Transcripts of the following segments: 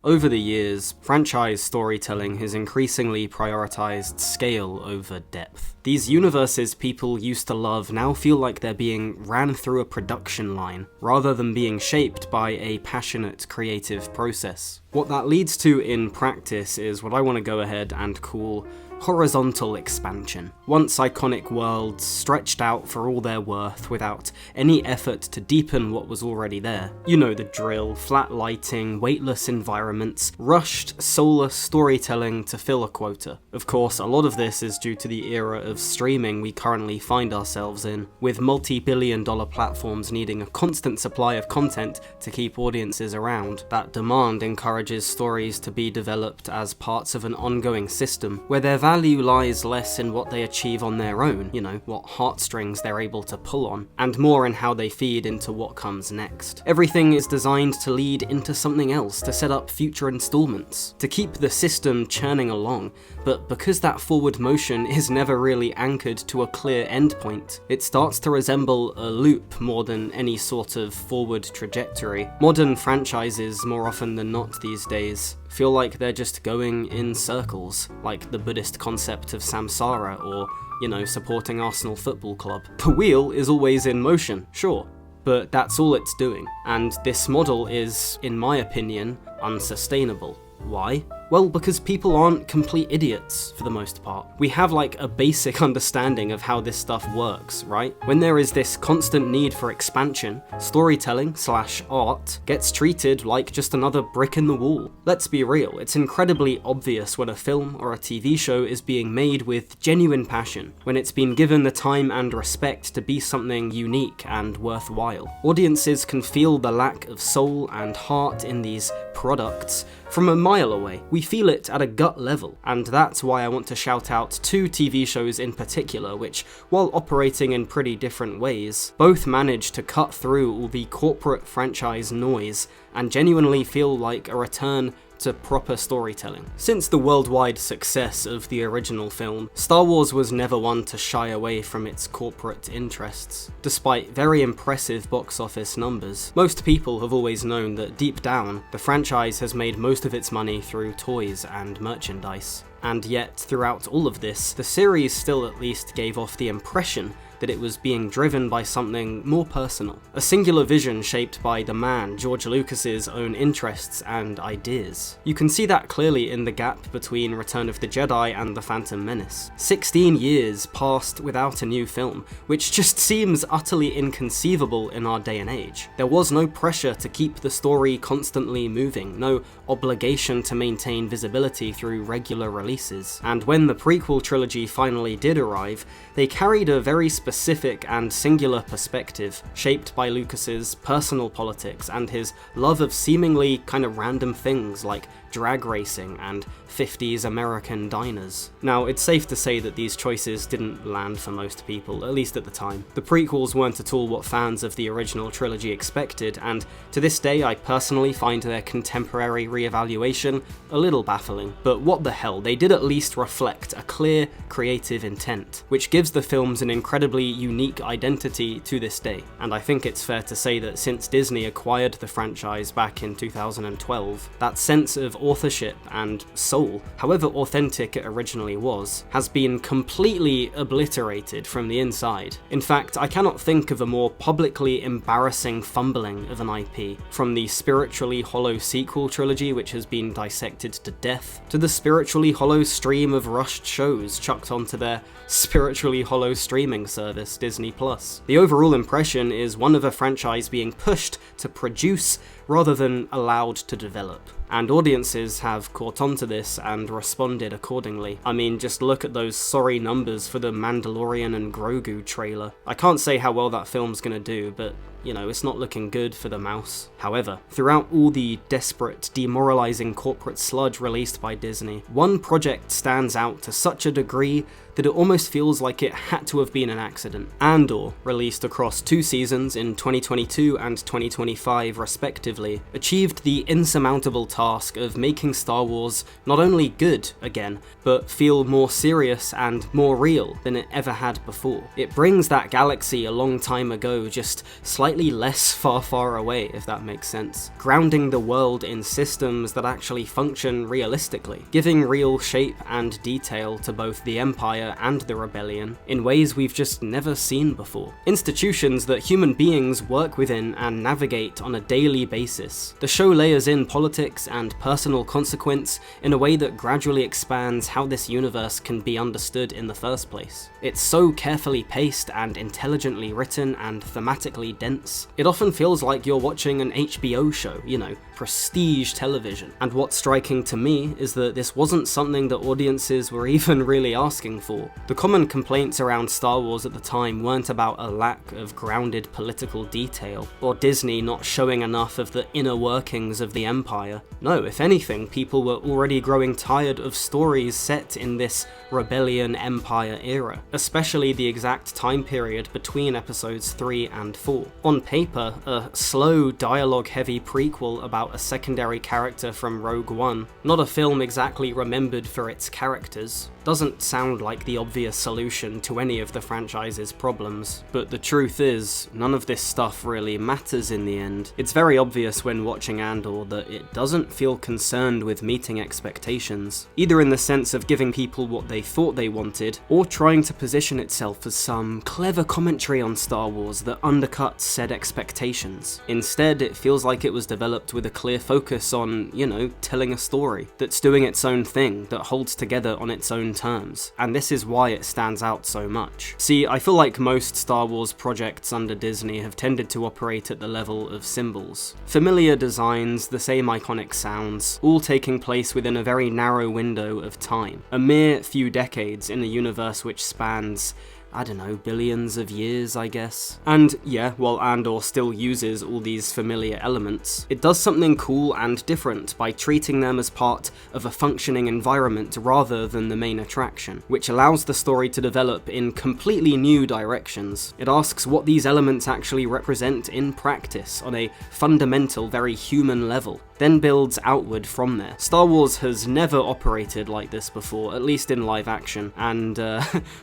Over the years, franchise storytelling has increasingly prioritized scale over depth. These universes people used to love now feel like they're being ran through a production line, rather than being shaped by a passionate creative process. What that leads to in practice is what I want to go ahead and call horizontal expansion. Once iconic worlds stretched out for all their worth without any effort to deepen what was already there. You know the drill: flat lighting, weightless environments, rushed, soulless storytelling to fill a quota. Of course, a lot of this is due to the era of streaming we currently find ourselves in, with multi-billion-dollar platforms needing a constant supply of content to keep audiences around. That demand encourages stories to be developed as parts of an ongoing system, where their value lies less in what they achieve on their own, you know, what heartstrings they're able to pull on, and more in how they feed into what comes next. Everything is designed to lead into something else, to set up future installments, to keep the system churning along, but because that forward motion is never really anchored to a clear endpoint, it starts to resemble a loop more than any sort of forward trajectory. Modern franchises, more often than not these days, feel like they're just going in circles, like the Buddhist concept of samsara, or, you know, supporting Arsenal Football Club. The wheel is always in motion, sure, but that's all it's doing, and this model is, in my opinion, unsustainable. Why? Well, because people aren't complete idiots, for the most part. We have like a basic understanding of how this stuff works, right? When there is this constant need for expansion, storytelling/art gets treated like just another brick in the wall. Let's be real, it's incredibly obvious when a film or a TV show is being made with genuine passion, when it's been given the time and respect to be something unique and worthwhile. Audiences can feel the lack of soul and heart in these products from a mile away. We feel it at a gut level, and that's why I want to shout out two TV shows in particular which, while operating in pretty different ways, both manage to cut through all the corporate franchise noise and genuinely feel like a return to proper storytelling. Since the worldwide success of the original film, Star Wars was never one to shy away from its corporate interests. Despite very impressive box office numbers, most people have always known that deep down, the franchise has made most of its money through toys and merchandise. And yet, throughout all of this, the series still at least gave off the impression that it was being driven by something more personal. A singular vision shaped by the man, George Lucas's own interests and ideas. You can see that clearly in the gap between Return of the Jedi and The Phantom Menace. 16 years passed without a new film, which just seems utterly inconceivable in our day and age. There was no pressure to keep the story constantly moving, no obligation to maintain visibility through regular releases. And when the prequel trilogy finally did arrive, they carried a very specific and singular perspective, shaped by Lucas's personal politics and his love of seemingly kind of random things like drag racing and 50s American diners. Now, it's safe to say that these choices didn't land for most people, at least at the time. The prequels weren't at all what fans of the original trilogy expected, and to this day I personally find their contemporary re-evaluation a little baffling. But what the hell, they did at least reflect a clear creative intent, which gives the films an incredibly unique identity to this day. And I think it's fair to say that since Disney acquired the franchise back in 2012, that sense of authorship and soul, however authentic it originally was, has been completely obliterated from the inside. In fact, I cannot think of a more publicly embarrassing fumbling of an IP, from the spiritually hollow sequel trilogy which has been dissected to death, to the spiritually hollow stream of rushed shows chucked onto their spiritually hollow streaming service, Disney+. The overall impression is one of a franchise being pushed to produce rather than allowed to develop. And audiences have caught on to this and responded accordingly. I mean, just look at those sorry numbers for the Mandalorian and Grogu trailer. I can't say how well that film's gonna do, but you know, it's not looking good for the mouse. However, throughout all the desperate, demoralizing corporate sludge released by Disney, one project stands out to such a degree that that it almost feels like it had to have been an accident. Andor, released across 2 seasons in 2022 and 2025 respectively, achieved the insurmountable task of making Star Wars not only good again, but feel more serious and more real than it ever had before. It brings that galaxy a long time ago just slightly less far away, if that makes sense, grounding the world in systems that actually function realistically, giving real shape and detail to both the Empire and the Rebellion in ways we've just never seen before. Institutions that human beings work within and navigate on a daily basis. The show layers in politics and personal consequence in a way that gradually expands how this universe can be understood in the first place. It's so carefully paced and intelligently written and thematically dense. It often feels like you're watching an HBO show, you know, prestige television. And what's striking to me is that this wasn't something that audiences were even really asking for. The common complaints around Star Wars at the time weren't about a lack of grounded political detail, or Disney not showing enough of the inner workings of the Empire. No, if anything, people were already growing tired of stories set in this Rebellion Empire era, especially the exact time period between episodes 3 and 4. On paper, a slow, dialogue-heavy prequel about a secondary character from Rogue One, not a film exactly remembered for its characters, doesn't sound like the obvious solution to any of the franchise's problems. But the truth is, none of this stuff really matters in the end. It's very obvious when watching Andor that it doesn't feel concerned with meeting expectations, either in the sense of giving people what they thought they wanted, or trying to position itself as some clever commentary on Star Wars that undercuts said expectations. Instead, it feels like it was developed with a clear focus on, you know, telling a story that's doing its own thing, that holds together on its own terms, and this is why it stands out so much. See, I feel like most Star Wars projects under Disney have tended to operate at the level of symbols. Familiar designs, the same iconic sounds, all taking place within a very narrow window of time. A mere few decades in a universe which spans, I don't know, billions of years, I guess. And yeah, while Andor still uses all these familiar elements, it does something cool and different by treating them as part of a functioning environment rather than the main attraction, which allows the story to develop in completely new directions. It asks what these elements actually represent in practice on a fundamental, very human level, then builds outward from there. Star Wars has never operated like this before, at least in live action, and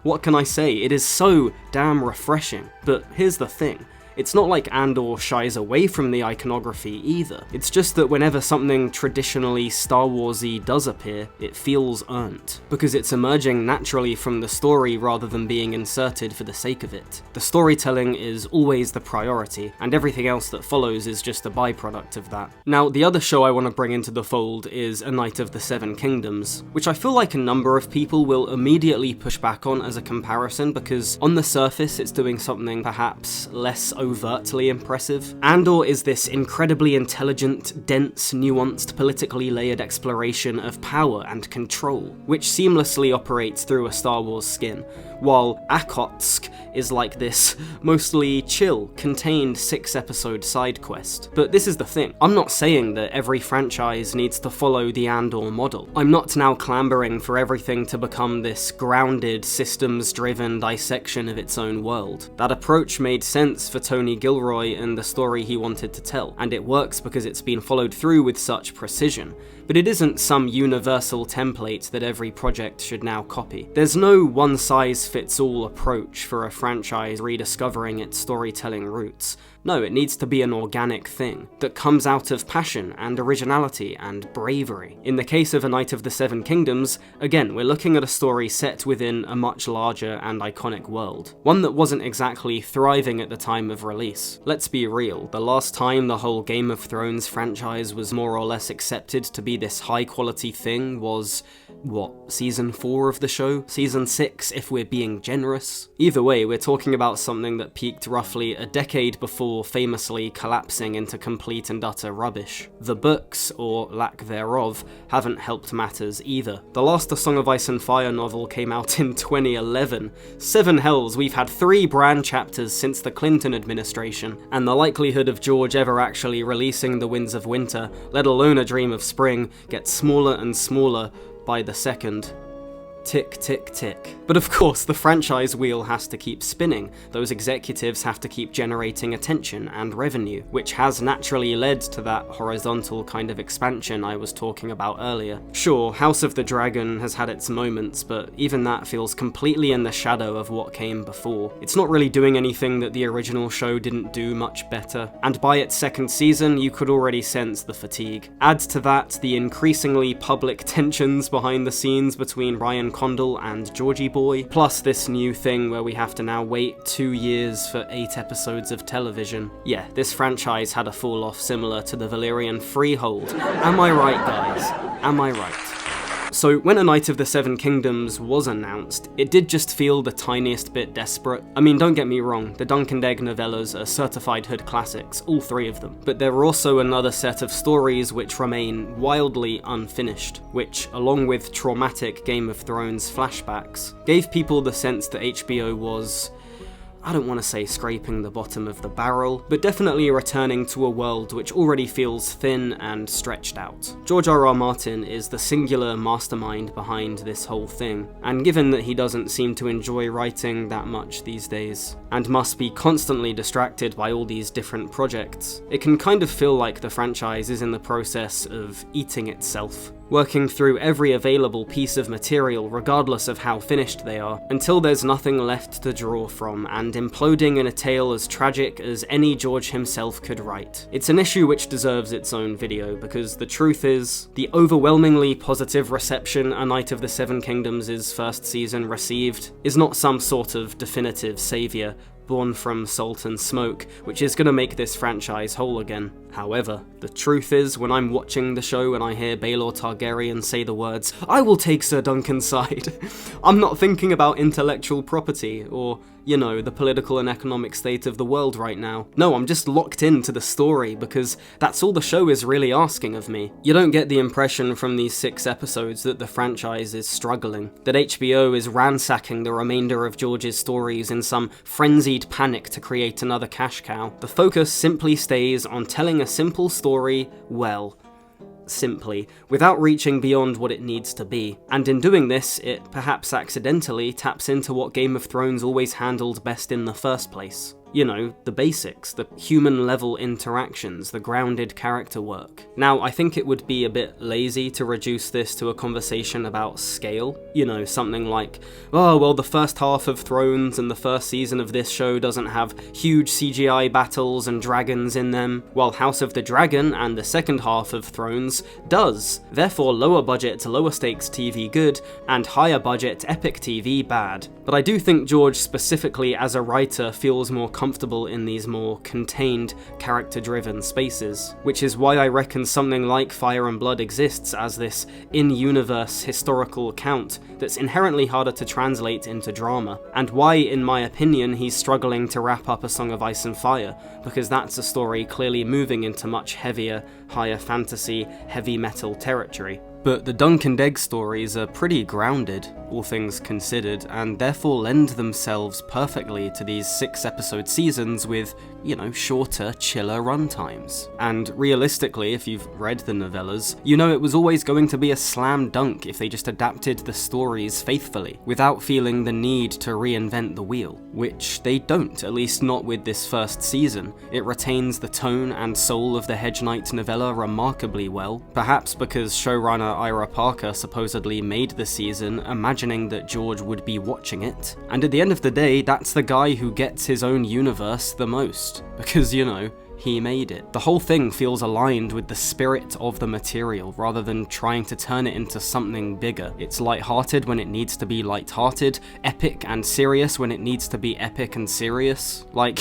what can I say? It is so damn refreshing. But here's the thing. It's not like Andor shies away from the iconography either. It's just that whenever something traditionally Star Wars-y does appear, it feels earned, because it's emerging naturally from the story rather than being inserted for the sake of it. The storytelling is always the priority, and everything else that follows is just a byproduct of that. Now, the other show I want to bring into the fold is A Knight of the Seven Kingdoms, which I feel like a number of people will immediately push back on as a comparison, because on the surface it's doing something perhaps less overtly impressive. Andor is this incredibly intelligent, dense, nuanced, politically layered exploration of power and control, which seamlessly operates through a Star Wars skin, while Akotsk is like this mostly chill, contained 6-episode side quest. But this is the thing, I'm not saying that every franchise needs to follow the Andor model. I'm not now clambering for everything to become this grounded, systems-driven dissection of its own world. That approach made sense for Tony Gilroy and the story he wanted to tell, and it works because it's been followed through with such precision. But it isn't some universal template that every project should now copy. There's no one-size-fits-all approach for a franchise rediscovering its storytelling roots. No, it needs to be an organic thing that comes out of passion and originality and bravery. In the case of A Knight of the Seven Kingdoms, again, we're looking at a story set within a much larger and iconic world, one that wasn't exactly thriving at the time of release. Let's be real, the last time the whole Game of Thrones franchise was more or less accepted to be this high-quality thing was, what, season 4 of the show? Season 6, if we're being generous? Either way, we're talking about something that peaked roughly a decade before famously collapsing into complete and utter rubbish. The books, or lack thereof, haven't helped matters either. The last A Song of Ice and Fire novel came out in 2011. Seven hells, we've had 3 brand chapters since the Clinton administration, and the likelihood of George ever actually releasing The Winds of Winter, let alone A Dream of Spring, gets smaller and smaller by the second. Tick, tick, tick. But of course, the franchise wheel has to keep spinning. Those executives have to keep generating attention and revenue, which has naturally led to that horizontal kind of expansion I was talking about earlier. Sure, House of the Dragon has had its moments, but even that feels completely in the shadow of what came before. It's not really doing anything that the original show didn't do much better, and by its second season, you could already sense the fatigue. Add to that the increasingly public tensions behind the scenes between Ryan Condal and Georgie Boy, plus this new thing where we have to now wait 2 years for 8 episodes of television. Yeah, this franchise had a fall-off similar to the Valyrian Freehold. Am I right, guys? Am I right? So when A Knight of the Seven Kingdoms was announced, it did just feel the tiniest bit desperate. I mean, don't get me wrong, the Dunk and Egg novellas are certified hood classics, all 3 of them. But there are also another set of stories which remain wildly unfinished, which, along with traumatic Game of Thrones flashbacks, gave people the sense that HBO was, I don't want to say scraping the bottom of the barrel, but definitely returning to a world which already feels thin and stretched out. George R.R. Martin is the singular mastermind behind this whole thing, and given that he doesn't seem to enjoy writing that much these days, and must be constantly distracted by all these different projects, it can kind of feel like the franchise is in the process of eating itself, working through every available piece of material regardless of how finished they are, until there's nothing left to draw from, and imploding in a tale as tragic as any George himself could write. It's an issue which deserves its own video, because the truth is, the overwhelmingly positive reception A Knight of the Seven Kingdoms' first season received is not some sort of definitive saviour born from salt and smoke, which is going to make this franchise whole again. However, the truth is, when I'm watching the show and I hear Baelor Targaryen say the words, "I will take Sir Duncan's side," I'm not thinking about intellectual property or, you know, the political and economic state of the world right now. No, I'm just locked into the story, because that's all the show is really asking of me. You don't get the impression from these 6 episodes that the franchise is struggling, that HBO is ransacking the remainder of George's stories in some frenzied panic to create another cash cow. The focus simply stays on telling a simple story well. Simply, without reaching beyond what it needs to be. And in doing this, it perhaps accidentally taps into what Game of Thrones always handled best in the first place. You know, the basics, the human-level interactions, the grounded character work. Now, I think it would be a bit lazy to reduce this to a conversation about scale. You know, something like, oh, well, the first half of Thrones and the first season of this show doesn't have huge CGI battles and dragons in them, while House of the Dragon and the second half of Thrones does. Therefore, lower budget, lower stakes TV good, and higher budget epic TV bad. But I do think George, specifically as a writer, feels more comfortable in these more contained, character-driven spaces, which is why I reckon something like Fire and Blood exists as this in-universe historical account that's inherently harder to translate into drama, and why, in my opinion, he's struggling to wrap up A Song of Ice and Fire, because that's a story clearly moving into much heavier, higher fantasy, heavy metal territory. But the Dunk and Egg stories are pretty grounded, all things considered, and therefore lend themselves perfectly to these 6-episode seasons with, you know, shorter, chiller runtimes. And realistically, if you've read the novellas, you know it was always going to be a slam dunk if they just adapted the stories faithfully, without feeling the need to reinvent the wheel. Which they don't, at least not with this first season. It retains the tone and soul of the Hedge Knight novella remarkably well, perhaps because showrunner Ira Parker supposedly made the season imagining that George would be watching it, and at the end of the day, that's the guy who gets his own universe the most, because, you know, he made it. The whole thing feels aligned with the spirit of the material, rather than trying to turn it into something bigger. It's lighthearted when it needs to be lighthearted, epic and serious when it needs to be epic and serious. Like,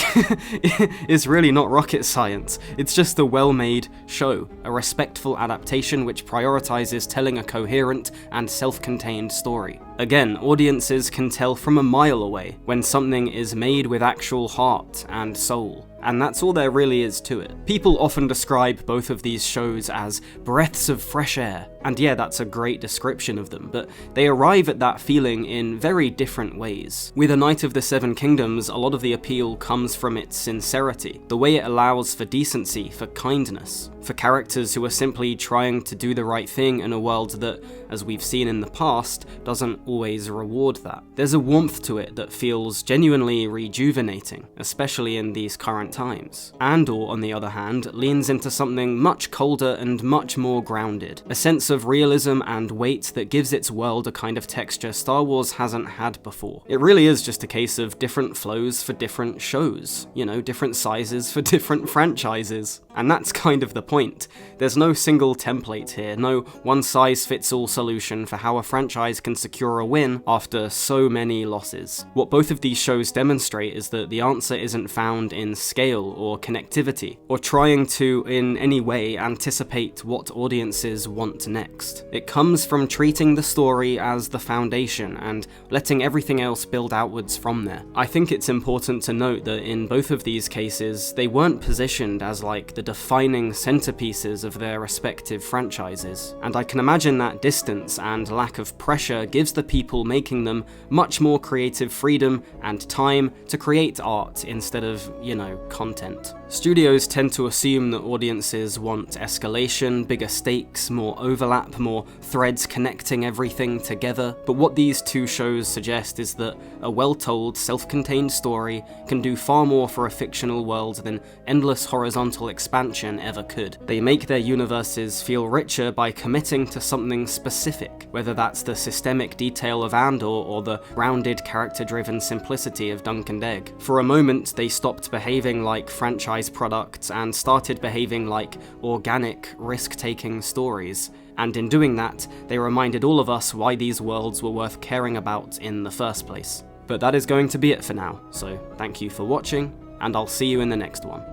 it's really not rocket science. It's just a well-made show, a respectful adaptation which prioritizes telling a coherent and self-contained story. Again, audiences can tell from a mile away when something is made with actual heart and soul. and that's all there really is to it. People often describe both of these shows as breaths of fresh air, and yeah, that's a great description of them, but they arrive at that feeling in very different ways. With A Knight of the Seven Kingdoms, a lot of the appeal comes from its sincerity, the way it allows for decency, for kindness, for characters who are simply trying to do the right thing in a world that, as we've seen in the past, doesn't always reward that. There's a warmth to it that feels genuinely rejuvenating, especially in these current times. Andor, on the other hand, leans into something much colder and much more grounded, a sense of realism and weight that gives its world a kind of texture Star Wars hasn't had before. It really is just a case of different flows for different shows, you know, different sizes for different franchises. And that's kind of the point. There's no single template here, no one-size-fits-all solution for how a franchise can secure a win after so many losses. What both of these shows demonstrate is that the answer isn't found in scale or connectivity, or trying to, in any way, anticipate what audiences want next. It comes from treating the story as the foundation and letting everything else build outwards from there. I think it's important to note that in both of these cases, they weren't positioned as like the defining centerpieces of their respective franchises, and I can imagine that distance and lack of pressure gives the people making them much more creative freedom and time to create art instead of, you know, content. Studios tend to assume that audiences want escalation, bigger stakes, more overlap, more threads connecting everything together, but what these two shows suggest is that a well-told, self-contained story can do far more for a fictional world than endless horizontal expansion ever could. They make their universes feel richer by committing to something specific, whether that's the systemic detail of Andor or the rounded, character-driven simplicity of Dunk and Egg. For a moment, they stopped behaving like franchise products and started behaving like organic, risk-taking stories. And in doing that, they reminded all of us why these worlds were worth caring about in the first place. But that is going to be it for now, so thank you for watching, and I'll see you in the next one.